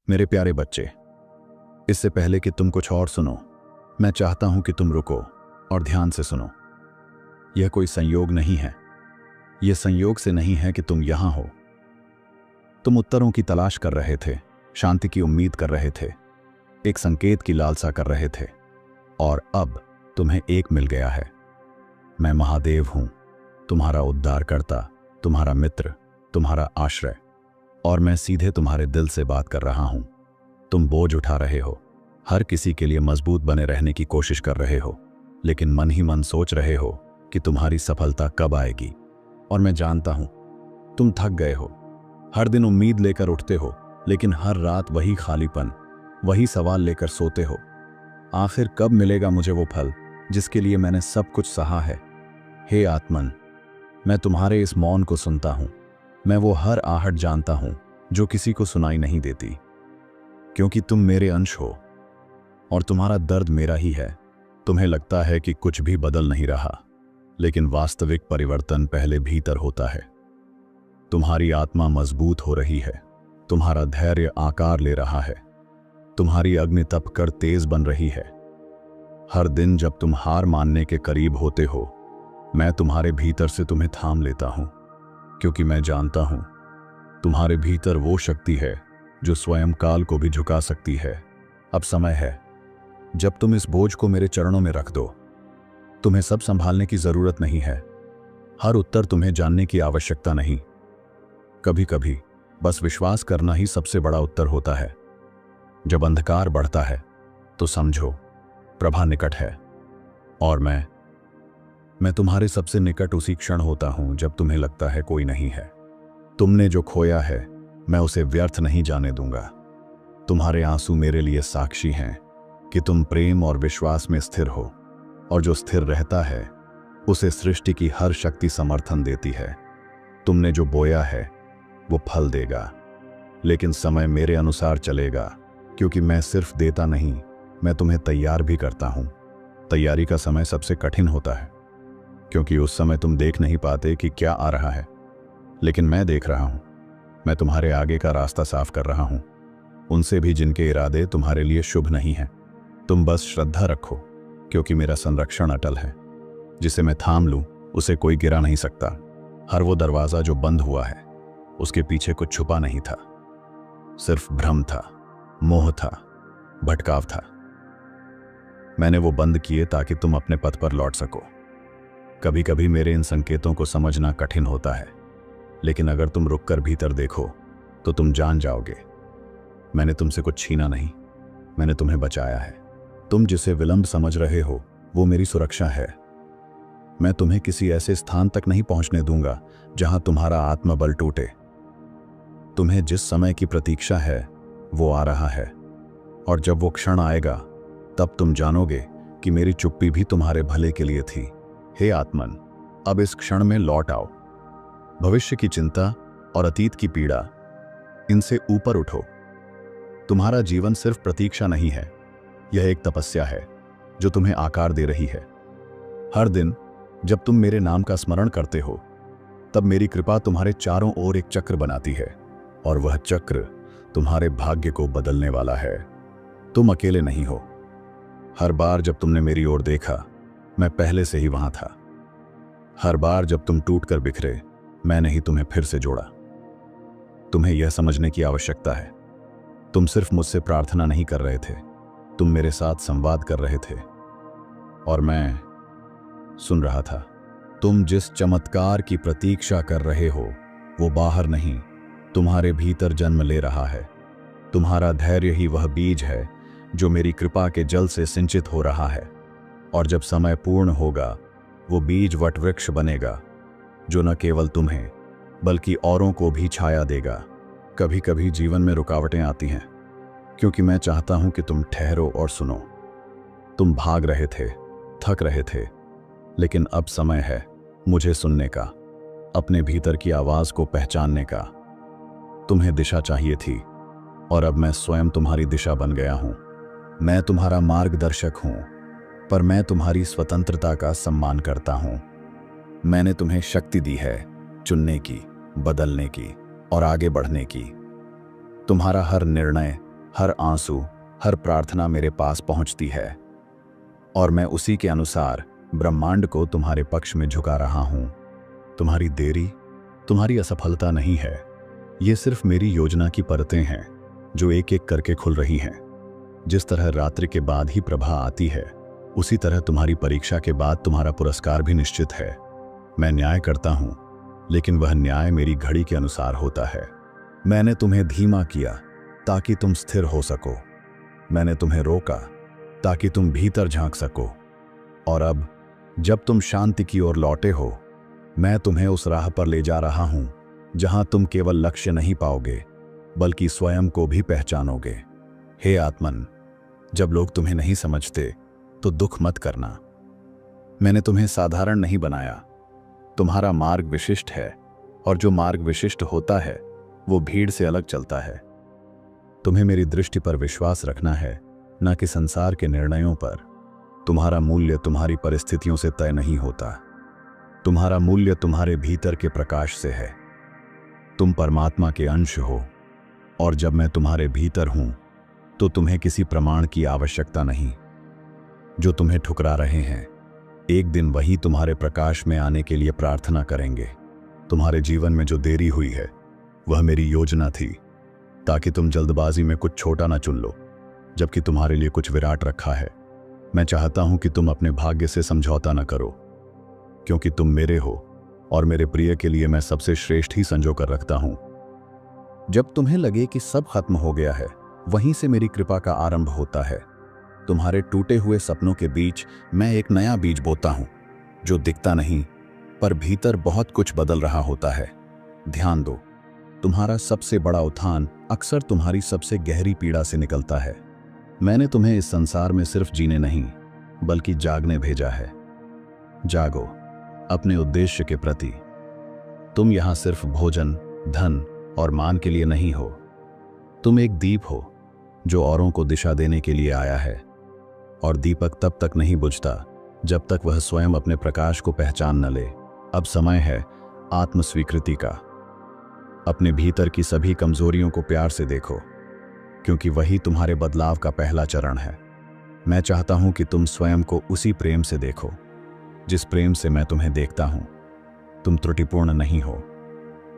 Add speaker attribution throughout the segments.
Speaker 1: मेरे प्यारे बच्चे, इससे पहले कि तुम कुछ और सुनो, मैं चाहता हूं कि तुम रुको और ध्यान से सुनो। यह कोई संयोग नहीं है। यह संयोग से नहीं है कि तुम यहां हो। तुम उत्तरों की तलाश कर रहे थे, शांति की उम्मीद कर रहे थे, एक संकेत की लालसा कर रहे थे, और अब तुम्हें एक मिल गया है। मैं महादेव हूं, तुम्हारा उद्धारकर्ता, तुम्हारा मित्र, तुम्हारा आश्रय, और मैं सीधे तुम्हारे दिल से बात कर रहा हूं। तुम बोझ उठा रहे हो, हर किसी के लिए मजबूत बने रहने की कोशिश कर रहे हो, लेकिन मन ही मन सोच रहे हो कि तुम्हारी सफलता कब आएगी। और मैं जानता हूं, तुम थक गए हो। हर दिन उम्मीद लेकर उठते हो, लेकिन हर रात वही खालीपन, वही सवाल लेकर सोते हो। आखिर कब मिलेगा मुझे वो फल जिसके लिए मैंने सब कुछ सहा है? हे आत्मन, मैं तुम्हारे इस मौन को सुनता हूं। मैं वो हर आहट जानता हूं जो किसी को सुनाई नहीं देती, क्योंकि तुम मेरे अंश हो और तुम्हारा दर्द मेरा ही है। तुम्हें लगता है कि कुछ भी बदल नहीं रहा, लेकिन वास्तविक परिवर्तन पहले भीतर होता है। तुम्हारी आत्मा मजबूत हो रही है, तुम्हारा धैर्य आकार ले रहा है, तुम्हारी अग्नि तप कर तेज बन रही है। हर दिन जब तुम हार मानने के करीब होते हो, मैं तुम्हारे भीतर से तुम्हें थाम लेता हूं, क्योंकि मैं जानता हूं तुम्हारे भीतर वो शक्ति है जो स्वयं काल को भी झुका सकती है। अब समय है जब तुम इस बोझ को मेरे चरणों में रख दो। तुम्हें सब संभालने की जरूरत नहीं है, हर उत्तर तुम्हें जानने की आवश्यकता नहीं। कभी कभी बस विश्वास करना ही सबसे बड़ा उत्तर होता है। जब अंधकार बढ़ता है तो समझो प्रभा निकट है, और मैं तुम्हारे सबसे निकट उसी क्षण होता हूं जब तुम्हें लगता है कोई नहीं है। तुमने जो खोया है, मैं उसे व्यर्थ नहीं जाने दूंगा। तुम्हारे आंसू मेरे लिए साक्षी हैं कि तुम प्रेम और विश्वास में स्थिर हो, और जो स्थिर रहता है उसे सृष्टि की हर शक्ति समर्थन देती है। तुमने जो बोया है वो फल देगा, लेकिन समय मेरे अनुसार चलेगा, क्योंकि मैं सिर्फ देता नहीं, मैं तुम्हें तैयार भी करता हूं। तैयारी का समय सबसे कठिन होता है, क्योंकि उस समय तुम देख नहीं पाते कि क्या आ रहा है, लेकिन मैं देख रहा हूं। मैं तुम्हारे आगे का रास्ता साफ कर रहा हूं, उनसे भी जिनके इरादे तुम्हारे लिए शुभ नहीं हैं। तुम बस श्रद्धा रखो, क्योंकि मेरा संरक्षण अटल है। जिसे मैं थाम लूं उसे कोई गिरा नहीं सकता। हर वो दरवाजा जो बंद हुआ है, उसके पीछे कुछ छुपा नहीं था, सिर्फ भ्रम था, मोह था, भटकाव था। मैंने वो बंद किए ताकि तुम अपने पथ पर लौट सको। कभी कभी मेरे इन संकेतों को समझना कठिन होता है, लेकिन अगर तुम रुककर भीतर देखो तो तुम जान जाओगे। मैंने तुमसे कुछ छीना नहीं, मैंने तुम्हें बचाया है। तुम जिसे विलंब समझ रहे हो वो मेरी सुरक्षा है। मैं तुम्हें किसी ऐसे स्थान तक नहीं पहुंचने दूंगा जहां तुम्हारा आत्मबल टूटे। तुम्हें जिस समय की प्रतीक्षा है वो आ रहा है, और जब वो क्षण आएगा तब तुम जानोगे कि मेरी चुप्पी भी तुम्हारे भले के लिए थी। हे आत्मन, अब इस क्षण में लौट आओ। भविष्य की चिंता और अतीत की पीड़ा, इनसे ऊपर उठो। तुम्हारा जीवन सिर्फ प्रतीक्षा नहीं है, यह एक तपस्या है जो तुम्हें आकार दे रही है। हर दिन जब तुम मेरे नाम का स्मरण करते हो, तब मेरी कृपा तुम्हारे चारों ओर एक चक्र बनाती है, और वह चक्र तुम्हारे भाग्य को बदलने वाला है। तुम अकेले नहीं हो। हर बार जब तुमने मेरी ओर देखा, मैं पहले से ही वहां था। हर बार जब तुम टूटकर बिखरे, मैंने ही तुम्हें फिर से जोड़ा। तुम्हें यह समझने की आवश्यकता है, तुम सिर्फ मुझसे प्रार्थना नहीं कर रहे थे, तुम मेरे साथ संवाद कर रहे थे, और मैं सुन रहा था। तुम जिस चमत्कार की प्रतीक्षा कर रहे हो वो बाहर नहीं, तुम्हारे भीतर जन्म ले रहा है। तुम्हारा धैर्य ही वह बीज है जो मेरी कृपा के जल से सिंचित हो रहा है, और जब समय पूर्ण होगा वो बीज वटवृक्ष बनेगा, जो न केवल तुम्हें बल्कि औरों को भी छाया देगा। कभी कभी जीवन में रुकावटें आती हैं, क्योंकि मैं चाहता हूं कि तुम ठहरो और सुनो। तुम भाग रहे थे, थक रहे थे, लेकिन अब समय है मुझे सुनने का, अपने भीतर की आवाज को पहचानने का। तुम्हें दिशा चाहिए थी, और अब मैं स्वयं तुम्हारी दिशा बन गया हूं। मैं तुम्हारा मार्गदर्शक हूं, पर मैं तुम्हारी स्वतंत्रता का सम्मान करता हूं। मैंने तुम्हें शक्ति दी है चुनने की, बदलने की और आगे बढ़ने की। तुम्हारा हर निर्णय हर आंसू, हर प्रार्थना मेरे पास पहुंचती है और मैं उसी के अनुसार ब्रह्मांड को तुम्हारे पक्ष में झुका रहा हूं। तुम्हारी देरी, तुम्हारी असफलता नहीं है, ये सिर्फ मेरी योजना की परतें हैं जो एक एक करके खुल रही हैं। जिस तरह रात्रि के बाद ही प्रभा आती है, उसी तरह तुम्हारी परीक्षा के बाद तुम्हारा पुरस्कार भी निश्चित है। मैं न्याय करता हूं, लेकिन वह न्याय मेरी घड़ी के अनुसार होता है। मैंने तुम्हें धीमा किया ताकि तुम स्थिर हो सको। मैंने तुम्हें रोका ताकि तुम भीतर झांक सको। और अब जब तुम शांति की ओर लौटे हो, मैं तुम्हें उस राह पर ले जा रहा हूं जहां तुम केवल लक्ष्य नहीं पाओगे, बल्कि स्वयं को भी पहचानोगे। हे आत्मन, जब लोग तुम्हें नहीं समझते तो दुख मत करना। मैंने तुम्हें साधारण नहीं बनाया। तुम्हारा मार्ग विशिष्ट है, और जो मार्ग विशिष्ट होता है वो भीड़ से अलग चलता है। तुम्हें मेरी दृष्टि पर विश्वास रखना है, न कि संसार के निर्णयों पर। तुम्हारा मूल्य तुम्हारी परिस्थितियों से तय नहीं होता। तुम्हारा मूल्य तुम्हारे भीतर के प्रकाश से है। तुम परमात्मा के अंश हो, और जब मैं तुम्हारे भीतर हूं तो तुम्हें किसी प्रमाण की आवश्यकता नहीं। जो तुम्हें ठुकरा रहे हैं, एक दिन वही तुम्हारे प्रकाश में आने के लिए प्रार्थना करेंगे। तुम्हारे जीवन में जो देरी हुई है, वह मेरी योजना थी, ताकि तुम जल्दबाजी में कुछ छोटा ना चुन लो, जबकि तुम्हारे लिए कुछ विराट रखा है। मैं चाहता हूं कि तुम अपने भाग्य से समझौता न करो, क्योंकि तुम मेरे हो और मेरे प्रिय के लिए मैं सबसे श्रेष्ठ ही संजो कर रखता हूं। जब तुम्हें लगे कि सब खत्म हो गया है, वहीं से मेरी कृपा का आरंभ होता है। तुम्हारे टूटे हुए सपनों के बीच मैं एक नया बीज बोता हूं, जो दिखता नहीं पर भीतर बहुत कुछ बदल रहा होता है। ध्यान दो, तुम्हारा सबसे बड़ा उत्थान अक्सर तुम्हारी सबसे गहरी पीड़ा से निकलता है। मैंने तुम्हें इस संसार में सिर्फ जीने नहीं, बल्कि जागने भेजा है। जागो अपने उद्देश्य के प्रति। तुम यहां सिर्फ भोजन, धन और मान के लिए नहीं हो। तुम एक दीप हो जो औरों को दिशा देने के लिए आया है, और दीपक तब तक नहीं बुझता जब तक वह स्वयं अपने प्रकाश को पहचान न ले। अब समय है आत्मस्वीकृति का। अपने भीतर की सभी कमजोरियों को प्यार से देखो, क्योंकि वही तुम्हारे बदलाव का पहला चरण है। मैं चाहता हूं कि तुम स्वयं को उसी प्रेम से देखो जिस प्रेम से मैं तुम्हें देखता हूं। तुम त्रुटिपूर्ण नहीं हो।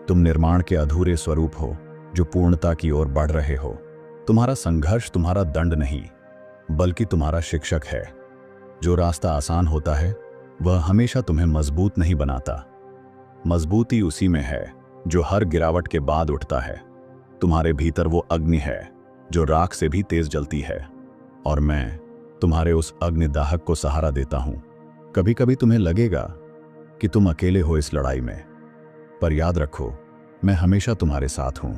Speaker 1: तुम निर्माण के अधूरे स्वरूप हो जो पूर्णता की ओर बढ़ रहे हो। तुम्हारा संघर्ष तुम्हारा दंड नहीं, बल्कि तुम्हारा शिक्षक है। जो रास्ता आसान होता है, वह हमेशा तुम्हें मजबूत नहीं बनाता। मजबूती उसी में है जो हर गिरावट के बाद उठता है। तुम्हारे भीतर वो अग्नि है जो राख से भी तेज जलती है, और मैं तुम्हारे उस अग्निदाहक को सहारा देता हूं। कभी कभी तुम्हें लगेगा कि तुम अकेले हो इस लड़ाई में, पर याद रखो, मैं हमेशा तुम्हारे साथ हूं।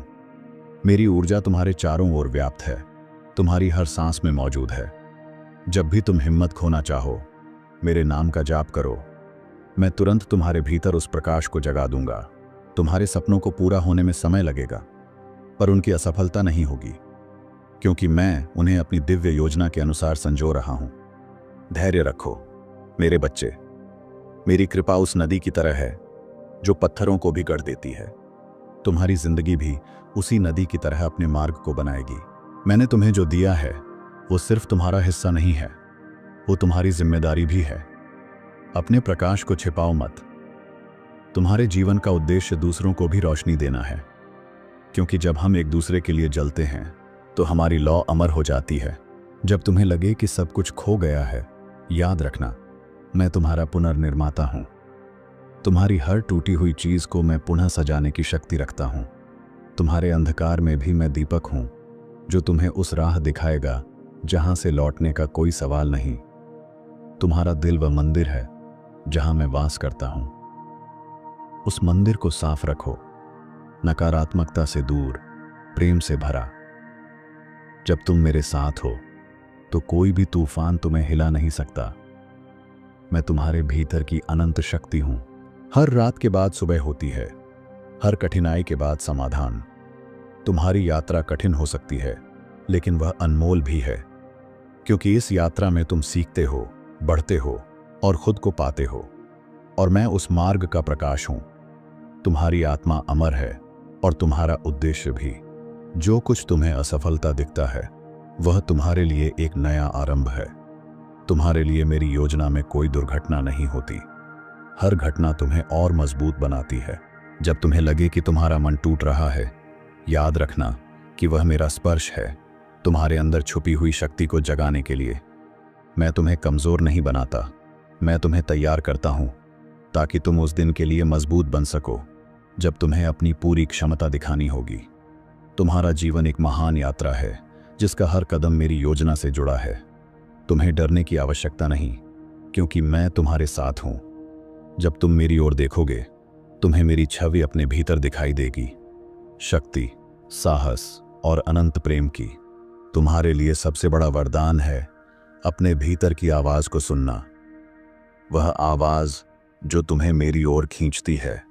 Speaker 1: मेरी ऊर्जा तुम्हारे चारों ओर व्याप्त है, तुम्हारी हर सांस में मौजूद है। जब भी तुम हिम्मत खोना चाहो, मेरे नाम का जाप करो। मैं तुरंत तुम्हारे भीतर उस प्रकाश को जगा दूंगा। तुम्हारे सपनों को पूरा होने में समय लगेगा, पर उनकी असफलता नहीं होगी, क्योंकि मैं उन्हें अपनी दिव्य योजना के अनुसार संजो रहा हूं। धैर्य रखो मेरे बच्चे। मेरी कृपा उस नदी की तरह है जो पत्थरों को भी गढ़ देती है। तुम्हारी जिंदगी भी उसी नदी की तरह अपने मार्ग को बनाएगी। मैंने तुम्हें जो दिया है वो सिर्फ तुम्हारा हिस्सा नहीं है, वो तुम्हारी जिम्मेदारी भी है। अपने प्रकाश को छिपाओ मत। तुम्हारे जीवन का उद्देश्य दूसरों को भी रोशनी देना है, क्योंकि जब हम एक दूसरे के लिए जलते हैं तो हमारी लौ अमर हो जाती है। जब तुम्हें लगे कि सब कुछ खो गया है, याद रखना, मैं तुम्हारा पुनर्निर्माता हूं। तुम्हारी हर टूटी हुई चीज को मैं पुनः सजाने की शक्ति रखता हूं। तुम्हारे अंधकार में भी मैं दीपक हूं जो तुम्हें उस राह दिखाएगा जहां से लौटने का कोई सवाल नहीं। तुम्हारा दिल वह मंदिर है जहां मैं वास करता हूं। उस मंदिर को साफ रखो, नकारात्मकता से दूर, प्रेम से भरा। जब तुम मेरे साथ हो तो कोई भी तूफान तुम्हें हिला नहीं सकता। मैं तुम्हारे भीतर की अनंत शक्ति हूं। हर रात के बाद सुबह होती है, हर कठिनाई के बाद समाधान। तुम्हारी यात्रा कठिन हो सकती है, लेकिन वह अनमोल भी है, क्योंकि इस यात्रा में तुम सीखते हो, बढ़ते हो और खुद को पाते हो। और मैं उस मार्ग का प्रकाश हूं। तुम्हारी आत्मा अमर है और तुम्हारा उद्देश्य भी। जो कुछ तुम्हें असफलता दिखता है, वह तुम्हारे लिए एक नया आरंभ है। तुम्हारे लिए मेरी योजना में कोई दुर्घटना नहीं होती। हर घटना तुम्हें और मजबूत बनाती है। जब तुम्हें लगे कि तुम्हारा मन टूट रहा है, याद रखना कि वह मेरा स्पर्श है, तुम्हारे अंदर छुपी हुई शक्ति को जगाने के लिए। मैं तुम्हें कमजोर नहीं बनाता, मैं तुम्हें तैयार करता हूं ताकि तुम उस दिन के लिए मजबूत बन सको जब तुम्हें अपनी पूरी क्षमता दिखानी होगी। तुम्हारा जीवन एक महान यात्रा है जिसका हर कदम मेरी योजना से जुड़ा है। तुम्हें डरने की आवश्यकता नहीं, क्योंकि मैं तुम्हारे साथ हूं। जब तुम मेरी ओर देखोगे, तुम्हें मेरी छवि अपने भीतर दिखाई देगी, शक्ति, साहस और अनंत प्रेम की। तुम्हारे लिए सबसे बड़ा वरदान है अपने भीतर की आवाज को सुनना, वह आवाज जो तुम्हें मेरी ओर खींचती है।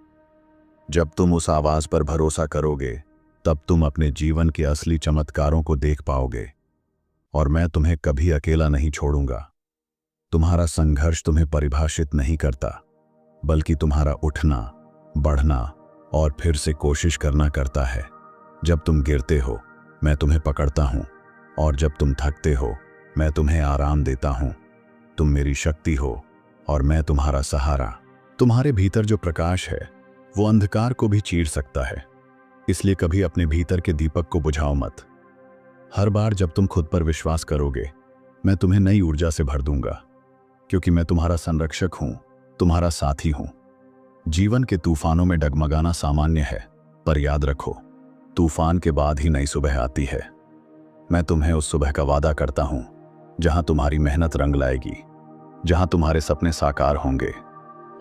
Speaker 1: जब तुम उस आवाज पर भरोसा करोगे, तब तुम अपने जीवन के असली चमत्कारों को देख पाओगे। और मैं तुम्हें कभी अकेला नहीं छोड़ूंगा। तुम्हारा संघर्ष तुम्हें परिभाषित नहीं करता, बल्कि तुम्हारा उठना, बढ़ना और फिर से कोशिश करना करता है। जब तुम गिरते हो, मैं तुम्हें पकड़ता हूं, और जब तुम थकते हो, मैं तुम्हें आराम देता हूं। तुम मेरी शक्ति हो और मैं तुम्हारा सहारा। तुम्हारे भीतर जो प्रकाश है, वो अंधकार को भी चीर सकता है। इसलिए कभी अपने भीतर के दीपक को बुझाओ मत। हर बार जब तुम खुद पर विश्वास करोगे, मैं तुम्हें नई ऊर्जा से भर दूंगा, क्योंकि मैं तुम्हारा संरक्षक हूं, तुम्हारा साथी हूं। जीवन के तूफानों में डगमगाना सामान्य है, पर याद रखो, तूफान के बाद ही नई सुबह आती है। मैं तुम्हें उस सुबह का वादा करता हूं जहां तुम्हारी मेहनत रंग लाएगी, जहां तुम्हारे सपने साकार होंगे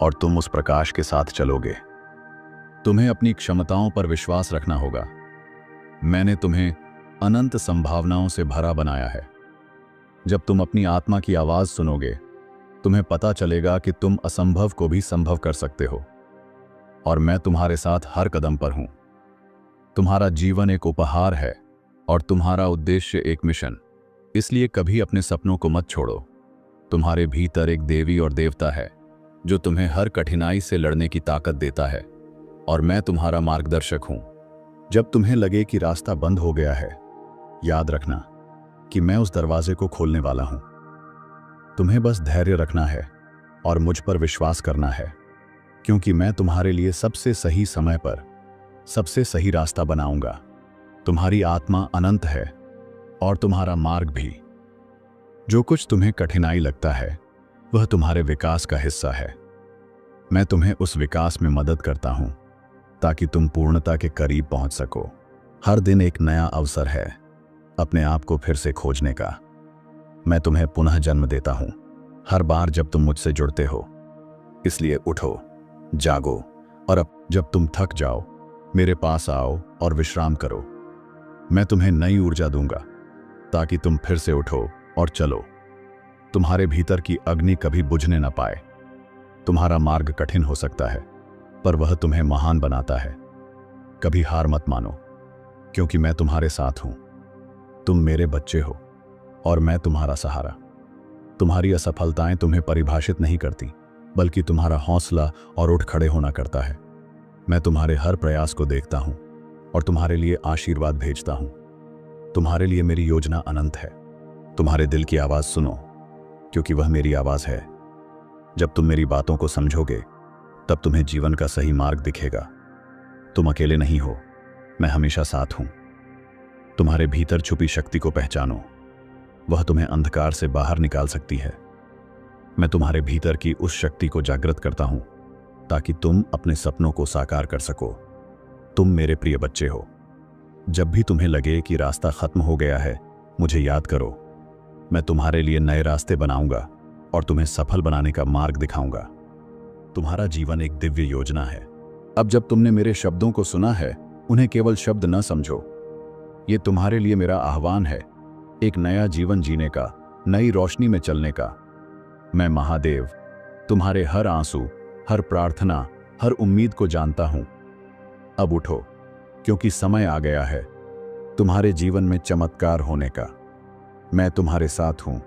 Speaker 1: और तुम उस प्रकाश के साथ चलोगे। तुम्हें अपनी क्षमताओं पर विश्वास रखना होगा। मैंने तुम्हें अनंत संभावनाओं से भरा बनाया है। जब तुम अपनी आत्मा की आवाज सुनोगे, तुम्हें पता चलेगा कि तुम असंभव को भी संभव कर सकते हो, और मैं तुम्हारे साथ हर कदम पर हूं। तुम्हारा जीवन एक उपहार है और तुम्हारा उद्देश्य एक मिशन। इसलिए कभी अपने सपनों को मत छोड़ो। तुम्हारे भीतर एक देवी और देवता है जो तुम्हें हर कठिनाई से लड़ने की ताकत देता है, और मैं तुम्हारा मार्गदर्शक हूं। जब तुम्हें लगे कि रास्ता बंद हो गया है, याद रखना कि मैं उस दरवाजे को खोलने वाला हूं। तुम्हें बस धैर्य रखना है और मुझ पर विश्वास करना है, क्योंकि मैं तुम्हारे लिए सबसे सही समय पर सबसे सही रास्ता बनाऊंगा। तुम्हारी आत्मा अनंत है और तुम्हारा मार्ग भी। जो कुछ तुम्हें कठिनाई लगता है, वह तुम्हारे विकास का हिस्सा है। मैं तुम्हें उस विकास में मदद करता हूं ताकि तुम पूर्णता के करीब पहुंच सको। हर दिन एक नया अवसर है अपने आप को फिर से खोजने का। मैं तुम्हें पुनः जन्म देता हूं हर बार जब तुम मुझसे जुड़ते हो। इसलिए उठो, जागो, और अब जब तुम थक जाओ, मेरे पास आओ और विश्राम करो। मैं तुम्हें नई ऊर्जा दूंगा ताकि तुम फिर से उठो और चलो। तुम्हारे भीतर की अग्नि कभी बुझने न पाए। तुम्हारा मार्ग कठिन हो सकता है, पर वह तुम्हें महान बनाता है। कभी हार मत मानो, क्योंकि मैं तुम्हारे साथ हूं। तुम मेरे बच्चे हो और मैं तुम्हारा सहारा। तुम्हारी असफलताएं तुम्हें परिभाषित नहीं करती, बल्कि तुम्हारा हौसला और उठ खड़े होना करता है। मैं तुम्हारे हर प्रयास को देखता हूं और तुम्हारे लिए आशीर्वाद भेजता हूं। तुम्हारे लिए मेरी योजना अनंत है। तुम्हारे दिल की आवाज सुनो, क्योंकि वह मेरी आवाज है। जब तुम मेरी बातों को समझोगे, तब तुम्हें जीवन का सही मार्ग दिखेगा। तुम अकेले नहीं हो, मैं हमेशा साथ हूं। तुम्हारे भीतर छुपी शक्ति को पहचानो, वह तुम्हें अंधकार से बाहर निकाल सकती है। मैं तुम्हारे भीतर की उस शक्ति को जागृत करता हूं ताकि तुम अपने सपनों को साकार कर सको। तुम मेरे प्रिय बच्चे हो। जब भी तुम्हें लगे कि रास्ता खत्म हो गया है, मुझे याद करो। मैं तुम्हारे लिए नए रास्ते बनाऊंगा और तुम्हें सफल बनाने का मार्ग दिखाऊंगा। तुम्हारा जीवन एक दिव्य योजना है। अब जब तुमने मेरे शब्दों को सुना है, उन्हें केवल शब्द न समझो। ये तुम्हारे लिए मेरा आह्वान है, एक नया जीवन जीने का, नई रोशनी में चलने का। मैं महादेव तुम्हारे हर आंसू, हर प्रार्थना, हर उम्मीद को जानता हूं। अब उठो, क्योंकि समय आ गया है तुम्हारे जीवन में चमत्कार होने का। मैं तुम्हारे साथ हूं,